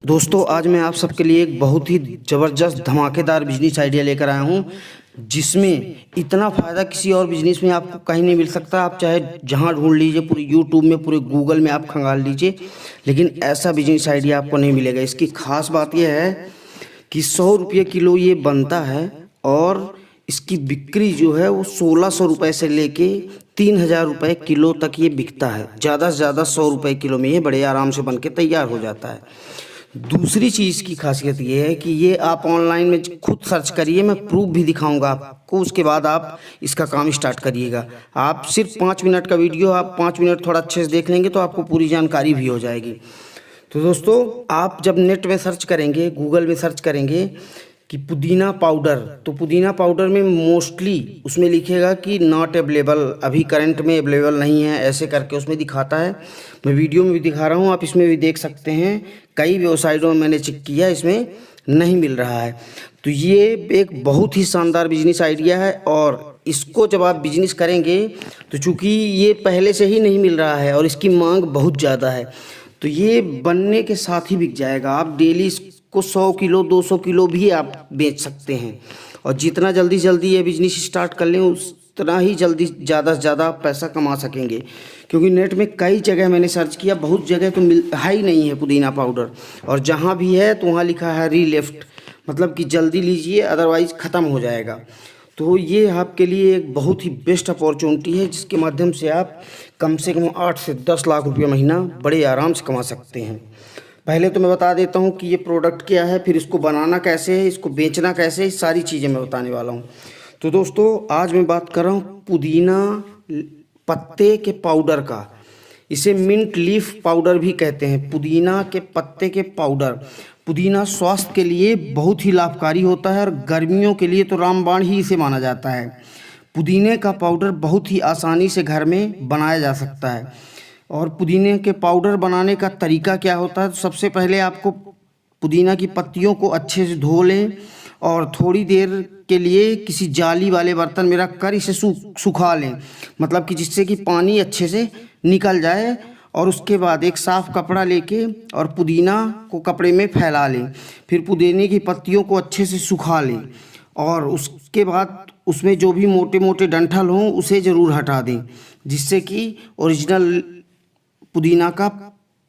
दोस्तों आज मैं आप सबके लिए एक बहुत ही ज़बरदस्त धमाकेदार बिजनेस आइडिया लेकर आया हूं, जिसमें इतना फ़ायदा किसी और बिजनेस में आपको कहीं नहीं मिल सकता। आप चाहे जहां ढूंढ लीजिए, पूरे यूट्यूब में, पूरे गूगल में आप खंगाल लीजिए, लेकिन ऐसा बिजनेस आइडिया आपको नहीं मिलेगा। इसकी खास बात यह है कि 100 रुपये किलो ये बनता है और इसकी बिक्री जो है वो 1600 रुपये से लेके 3000 रुपये किलो तक ये बिकता है। ज़्यादा से ज़्यादा 100 रुपये किलो में ये बड़े आराम से बन के तैयार हो जाता है। दूसरी चीज़ की खासियत ये है कि ये आप ऑनलाइन में खुद सर्च करिए, मैं प्रूफ भी दिखाऊंगा आपको, उसके बाद आप इसका काम स्टार्ट करिएगा। आप सिर्फ 5 मिनट का वीडियो, आप 5 मिनट थोड़ा अच्छे से देख लेंगे तो आपको पूरी जानकारी भी हो जाएगी। तो दोस्तों आप जब नेट में सर्च करेंगे, गूगल में सर्च करेंगे कि पुदीना पाउडर, तो पुदीना पाउडर में मोस्टली उसमें लिखेगा कि नॉट अवेलेबल, अभी करंट में अवेलेबल नहीं है, ऐसे करके उसमें दिखाता है। मैं वीडियो में भी दिखा रहा हूँ, आप इसमें भी देख सकते हैं। कई वेबसाइटों में मैंने चेक किया, इसमें नहीं मिल रहा है। तो ये एक बहुत ही शानदार बिजनेस आइडिया है और इसको जब आप बिजनेस करेंगे तो चूँकि ये पहले से ही नहीं मिल रहा है और इसकी मांग बहुत ज़्यादा है, तो ये बनने के साथ ही बिक जाएगा। आप डेली इसको 100 किलो 200 किलो भी आप बेच सकते हैं और जितना जल्दी जल्दी ये बिजनेस स्टार्ट कर लें उतना ही जल्दी ज़्यादा से ज़्यादा पैसा कमा सकेंगे। क्योंकि नेट में कई जगह मैंने सर्च किया, बहुत जगह तो मिल ही नहीं है पुदीना पाउडर, और जहाँ भी है तो वहाँ लिखा है रीलेफ्ट, मतलब कि जल्दी लीजिए अदरवाइज़ ख़त्म हो जाएगा। तो ये आपके लिए एक बहुत ही बेस्ट अपॉर्चुनिटी है, जिसके माध्यम से आप कम से कम 8 से 10 लाख रुपये महीना बड़े आराम से कमा सकते हैं। पहले तो मैं बता देता हूँ कि ये प्रोडक्ट क्या है, फिर इसको बनाना कैसे है, इसको बेचना कैसे है, सारी चीज़ें मैं बताने वाला हूँ। तो दोस्तों आज मैं बात कर रहा हूँ पुदीना पत्ते के पाउडर का। इसे मिंट लीफ पाउडर भी कहते हैं, पुदीना के पत्ते के पाउडर। पुदीना स्वास्थ्य के लिए बहुत ही लाभकारी होता है और गर्मियों के लिए तो रामबाण ही इसे माना जाता है। पुदीने का पाउडर बहुत ही आसानी से घर में बनाया जा सकता है। और पुदीने के पाउडर बनाने का तरीका क्या होता है, तो सबसे पहले आपको पुदीना की पत्तियों को अच्छे से धो लें और थोड़ी देर के लिए किसी जाली वाले बर्तन में रख कर इसे सुखा लें, मतलब कि जिससे कि पानी अच्छे से निकल जाए। और उसके बाद एक साफ़ कपड़ा लेके और पुदीना को कपड़े में फैला लें। फिर पुदीने की पत्तियों को अच्छे से सुखा लें और उसके बाद उसमें जो भी मोटे मोटे डंठल हों उसे ज़रूर हटा दें, जिससे कि ओरिजिनल पुदीना का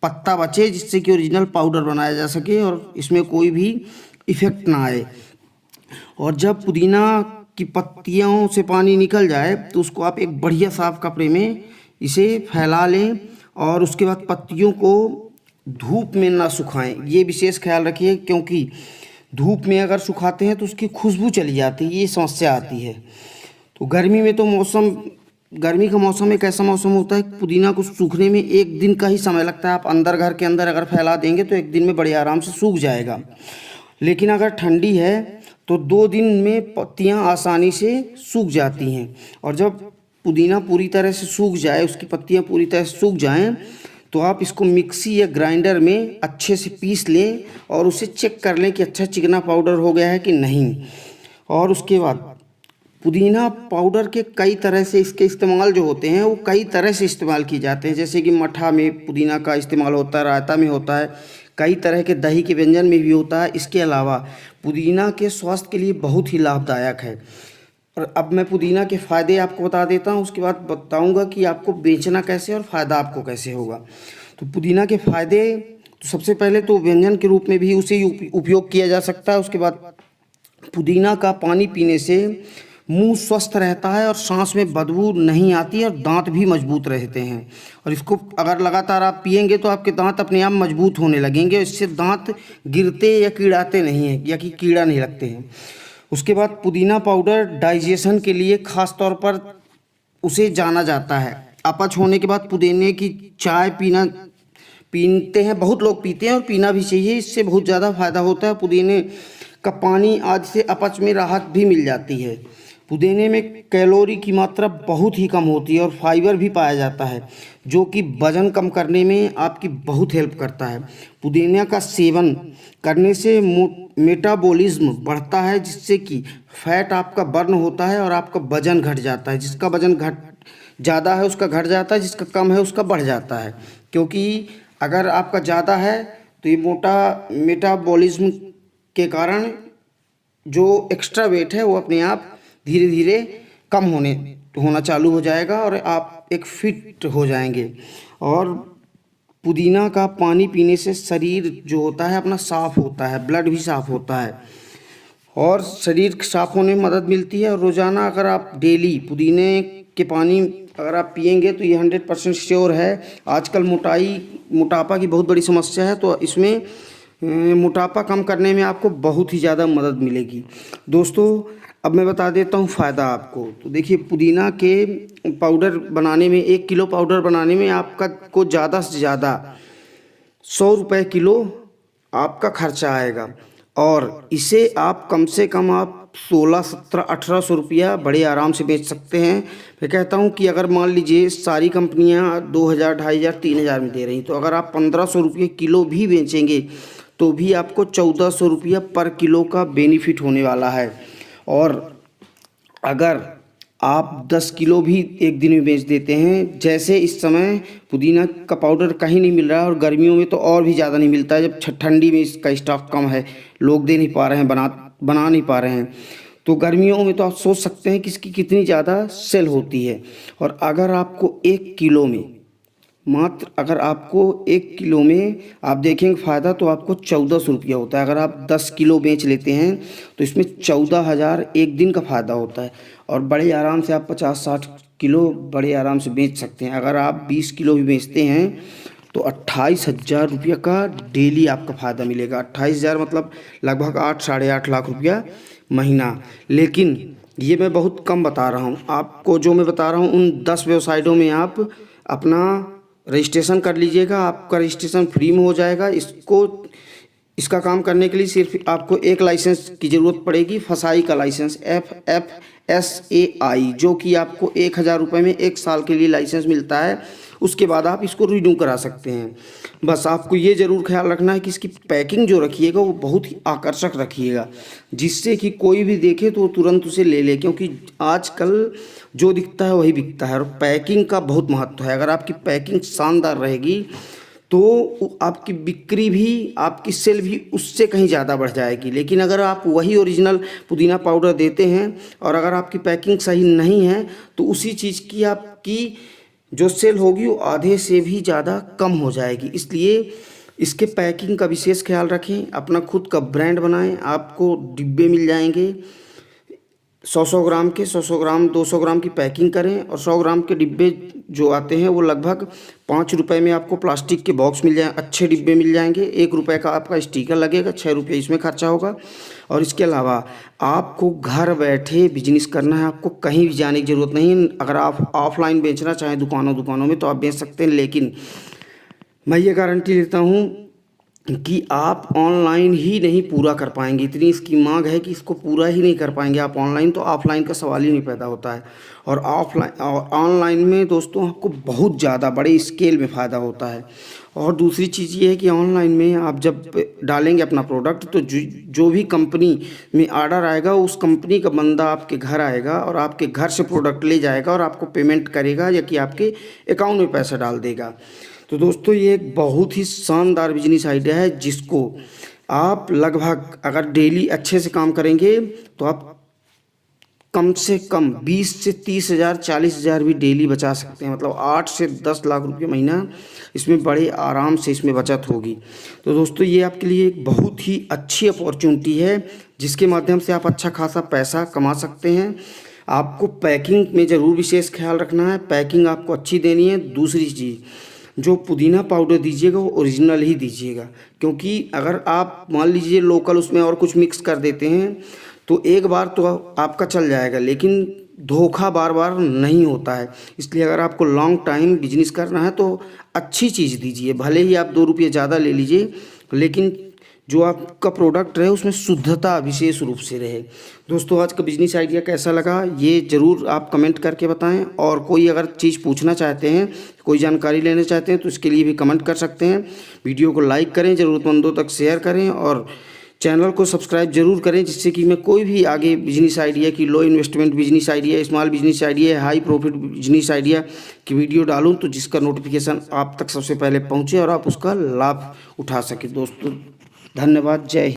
पत्ता बचे, जिससे कि ओरिजिनल पाउडर बनाया जा सके और इसमें कोई भी इफ़ेक्ट ना आए। और जब पुदीना की पत्तियों से पानी निकल जाए तो उसको आप एक बढ़िया साफ कपड़े में इसे फैला लें और उसके बाद पत्तियों को धूप में ना सुखाएं। ये विशेष ख्याल रखिए, क्योंकि धूप में अगर सुखाते हैं तो उसकी खुशबू चली जाती है, ये समस्या आती है। तो गर्मी में तो गर्मी का मौसम एक ऐसा मौसम होता है कि पुदीना को सूखने में 1 दिन का ही समय लगता है। आप अंदर घर के अंदर अगर फैला देंगे तो 1 दिन में बड़े आराम से सूख जाएगा। लेकिन अगर ठंडी है तो 2 दिन में पत्तियां आसानी से सूख जाती हैं। और जब पुदीना पूरी तरह से सूख जाए, उसकी पत्तियां पूरी तरह से सूख जाएं, तो आप इसको मिक्सी या ग्राइंडर में अच्छे से पीस लें और उसे चेक कर लें कि अच्छा चिकना पाउडर हो गया है कि नहीं। और उसके बाद पुदीना पाउडर के कई तरह से इसके इस्तेमाल जो होते हैं वो कई तरह से इस्तेमाल किए जाते हैं। जैसे कि मठा में पुदीना का इस्तेमाल होता है, रायता में होता है, कई तरह के दही के व्यंजन में भी होता है। इसके अलावा पुदीना के स्वास्थ्य के लिए बहुत ही लाभदायक है। और अब मैं पुदीना के फ़ायदे आपको बता देता हूँ, उसके बाद बताऊँगा कि आपको बेचना कैसे और फ़ायदा आपको कैसे होगा। तो पुदीना के फ़ायदे, तो सबसे पहले तो व्यंजन के रूप में भी उसे उपयोग किया जा सकता है। उसके बाद पुदीना का पानी पीने से मुंह स्वस्थ रहता है और सांस में बदबू नहीं आती और दांत भी मजबूत रहते हैं। और इसको अगर लगातार आप पिएंगे तो आपके दांत अपने आप मजबूत होने लगेंगे, इससे दांत गिरते या कीड़ाते नहीं हैं, या कि कीड़ा नहीं लगते हैं। उसके बाद पुदीना पाउडर डाइजेशन के लिए ख़ास तौर पर उसे जाना जाता है। अपच होने के बाद पुदीने की चाय पीते हैं, बहुत लोग पीते हैं और पीना भी चाहिए, इससे बहुत ज़्यादा फ़ायदा होता है। पुदीने का पानी आदि से अपच में राहत भी मिल जाती है। पुदीने में कैलोरी की मात्रा बहुत ही कम होती है और फाइबर भी पाया जाता है, जो कि वजन कम करने में आपकी बहुत हेल्प करता है। पुदीना का सेवन करने से मेटाबॉलिज्म बढ़ता है, जिससे कि फैट आपका बर्न होता है और आपका वजन घट जाता है। जिसका वजन ज़्यादा है उसका घट जाता है, जिसका कम है उसका बढ़ जाता है। क्योंकि अगर आपका ज़्यादा है तो ये मेटाबॉलिज्म के कारण जो एक्स्ट्रा वेट है वो अपने आप धीरे धीरे कम होना चालू हो जाएगा और आप एक फिट हो जाएंगे। और पुदीना का पानी पीने से शरीर जो होता है अपना साफ होता है, ब्लड भी साफ होता है और शरीर साफ होने में मदद मिलती है। और रोज़ाना अगर आप डेली पुदीने के पानी अगर आप पिएंगे तो ये 100% श्योर है। आजकल मोटापा की बहुत बड़ी समस्या है, तो इसमें मोटापा कम करने में आपको बहुत ही ज़्यादा मदद मिलेगी। दोस्तों अब मैं बता देता हूँ फ़ायदा आपको। तो देखिए, पुदीना के पाउडर बनाने में 1 किलो पाउडर बनाने में आपका को ज़्यादा से ज़्यादा 100 रुपये किलो आपका खर्चा आएगा और इसे आप कम से कम आप 16, 17, 1800 रुपया बड़े आराम से बेच सकते हैं। मैं कहता हूँ कि अगर मान लीजिए सारी कंपनियाँ 2000, 2500, 3000 में दे रही, तो अगर आप 1500 रुपये किलो भी बेचेंगे तो भी आपको 1400 रुपया पर किलो का बेनिफिट होने वाला है। और अगर आप 10 किलो भी एक दिन में बेच देते हैं, जैसे इस समय पुदीना का पाउडर कहीं नहीं मिल रहा है और गर्मियों में तो और भी ज़्यादा नहीं मिलता है, जब ठंडी में इसका स्टॉक कम है, लोग दे नहीं पा रहे हैं, बना नहीं पा रहे हैं, तो गर्मियों में तो आप सोच सकते हैं कि इसकी कितनी ज़्यादा सेल होती है। और अगर आपको 1 किलो में अगर आपको 1 किलो में आप देखेंगे फ़ायदा तो आपको 1400 रुपया होता है। अगर आप 10 किलो बेच लेते हैं तो इसमें 14,000 एक दिन का फ़ायदा होता है और बड़े आराम से आप 50-60 किलो बड़े आराम से बेच सकते हैं। अगर आप 20 किलो भी बेचते हैं तो 28,000 रुपया का डेली आपका फ़ायदा मिलेगा। 28,000 मतलब लगभग 8, 8.5 लाख रुपया महीना। लेकिन ये मैं बहुत कम बता रहा हूँ आपको, जो मैं बता रहा हूँ उन 10 वेबसाइटों में आप अपना रजिस्ट्रेशन कर लीजिएगा, आपका रजिस्ट्रेशन फ्री में हो जाएगा। इसका काम करने के लिए सिर्फ आपको एक लाइसेंस की ज़रूरत पड़ेगी, फसाई का लाइसेंस, FFSAI, जो कि आपको 1000 रुपये में 1 साल के लिए लाइसेंस मिलता है। उसके बाद आप इसको रिन्यू करा सकते हैं। बस आपको ये ज़रूर ख्याल रखना है कि इसकी पैकिंग जो रखिएगा वो बहुत ही आकर्षक रखिएगा, जिससे कि कोई भी देखे तो तुरंत उसे ले ले, क्योंकि आजकल जो दिखता है वही बिकता है और पैकिंग का बहुत महत्व है। अगर आपकी पैकिंग शानदार रहेगी तो आपकी बिक्री भी, आपकी सेल भी उससे कहीं ज़्यादा बढ़ जाएगी। लेकिन अगर आप वही ओरिजिनल पुदीना पाउडर देते हैं और अगर आपकी पैकिंग सही नहीं है तो उसी चीज़ की आपकी जो सेल होगी वो आधे से भी ज़्यादा कम हो जाएगी। इसलिए इसके पैकिंग का विशेष ख्याल रखें, अपना खुद का ब्रांड बनाएं। आपको डिब्बे मिल जाएंगे 100-100 ग्राम के, 100-100 ग्राम, 200 ग्राम की पैकिंग करें और 100 ग्राम के डिब्बे जो आते हैं वो लगभग 5 रुपये में आपको प्लास्टिक के बॉक्स मिल जाए, अच्छे डिब्बे मिल जाएंगे। 1 रुपये का आपका स्टिकर लगेगा, 6 रुपये इसमें खर्चा होगा। और इसके अलावा आपको घर बैठे बिजनेस करना है, आपको कहीं भी जाने की ज़रूरत नहीं है। अगर आप ऑफलाइन बेचना चाहें दुकानों में तो आप बेच सकते हैं, लेकिन मैं ये गारंटी देता हूँ कि आप ऑनलाइन ही नहीं पूरा कर पाएंगे। इतनी इसकी मांग है कि इसको पूरा ही नहीं कर पाएंगे आप ऑनलाइन, तो ऑफलाइन का सवाल ही नहीं पैदा होता है। और ऑनलाइन में दोस्तों आपको बहुत ज़्यादा बड़े स्केल में फ़ायदा होता है। और दूसरी चीज़ ये है कि ऑनलाइन में आप जब डालेंगे अपना प्रोडक्ट तो जो भी कंपनी में ऑर्डर आएगा उस कंपनी का बंदा आपके घर आएगा और आपके घर से प्रोडक्ट ले जाएगा और आपको पेमेंट करेगा या कि आपके अकाउंट में पैसा डाल देगा। तो दोस्तों ये एक बहुत ही शानदार बिजनेस आइडिया है, जिसको आप लगभग अगर डेली अच्छे से काम करेंगे तो आप कम से कम 20 से 30,000, 40,000 भी डेली बचा सकते हैं। मतलब 8 से 10 लाख रुपये महीना इसमें बड़े आराम से इसमें बचत होगी। तो दोस्तों ये आपके लिए एक बहुत ही अच्छी अपॉर्चुनिटी है, जिसके माध्यम से आप अच्छा खासा पैसा कमा सकते हैं। आपको पैकिंग में ज़रूर विशेष ख्याल रखना है, पैकिंग आपको अच्छी देनी है। दूसरी चीज़, जो पुदीना पाउडर दीजिएगा वो ओरिजिनल ही दीजिएगा, क्योंकि अगर आप मान लीजिए लोकल उसमें और कुछ मिक्स कर देते हैं तो एक बार तो आपका चल जाएगा, लेकिन धोखा बार बार नहीं होता है। इसलिए अगर आपको लॉन्ग टाइम बिजनेस करना है तो अच्छी चीज़ दीजिए, भले ही आप 2 रुपये ज़्यादा ले लीजिए, लेकिन जो आपका प्रोडक्ट रहे उसमें शुद्धता विशेष रूप से रहे। दोस्तों आज का बिजनेस आइडिया कैसा लगा ये ज़रूर आप कमेंट करके बताएं, और कोई अगर चीज़ पूछना चाहते हैं, कोई जानकारी लेना चाहते हैं तो इसके लिए भी कमेंट कर सकते हैं। वीडियो को लाइक करें, ज़रूरतमंदों तक शेयर करें और चैनल को सब्सक्राइब जरूर करें, जिससे कि मैं कोई भी आगे बिजनेस आइडिया की, low investment business idea, small business idea, high profit business idea की वीडियो डालूं तो जिसका नोटिफिकेशन आप तक सबसे पहले पहुंचे और आप उसका लाभ उठा सकें। दोस्तों धन्यवाद, जय हिंद।